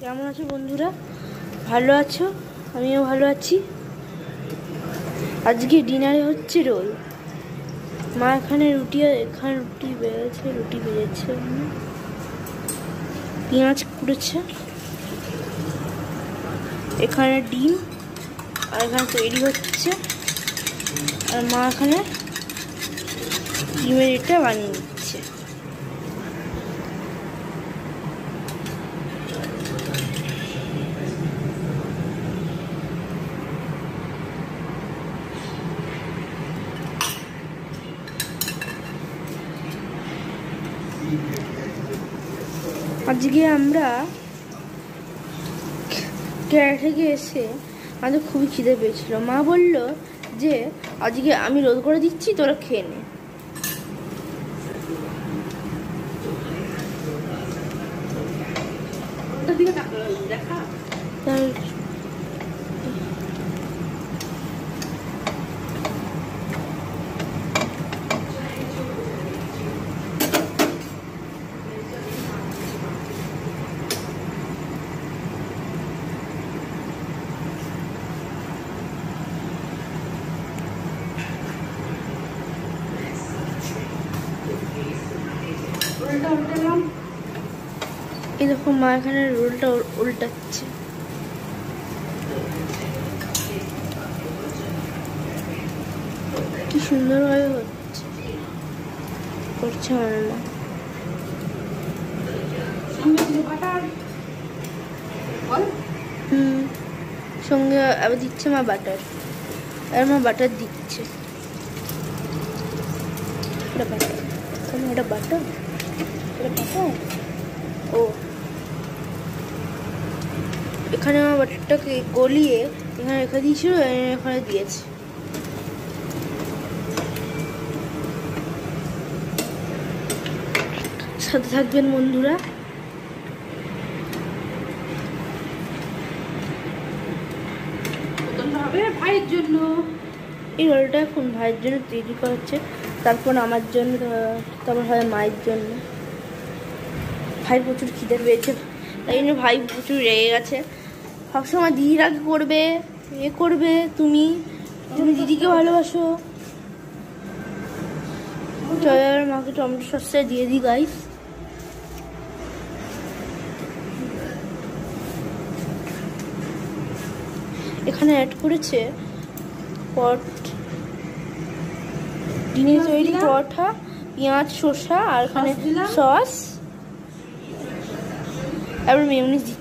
কেমন আছো বন্ধুরা? ভালো আছো? আমিও ভালো আছি। আজকে ডিনারে হচ্ছে রোল। মা এখানে রুটি বেজেছে, পেঁয়াজ কুড়েছে, এখানে ডিম, আর এখানে তৈরি হচ্ছে, আর মা এখানে ডিমের এটা বানিয়ে দিচ্ছে। আজকে আমরা ক্যারা থেকে এসে আমাদের খুবই খিদে পেয়েছিল। মা বলল যে আজকে আমি রোল করে দিচ্ছি, তোরা খেয়ে নে। এই দেখো মা এখানে রোলটা উল্টাচ্ছে। কি সুন্দরভাবে করছে আমার মা। সঙ্গে আবার দিচ্ছে মা বাটার, আর মা বাটার দিচ্ছে। এটা বাটার ও এখানে আমার বাটারটাকে গলিয়ে এখানে রেখে দিয়েছিল, এখানে দিয়েছে। সাথে থাকবেন বন্ধুরা। ভাইয়ের জন্য এই রোলটা এখন ভাইয়ের জন্য তৈরি করা হচ্ছে, তারপর আমার জন্য, তারপর হয় মায়ের জন্য। ভাই প্রচুর খিদে পেয়েছে, তাই জন্য ভাই প্রচুর রেগে গেছে। সবসময় দিদির আগে করবে, করবে, তুমি দিদিকে ভালোবাসো। চল মাকে টমেটো সসটা দিয়ে দিই গাইস। এখানে অ্যাড করেছে ডিমের তৈরি পরোটা, পেঁয়াজ, শসা, আর এখানে সস, এবার মেয়োনিজ দিচ্ছে।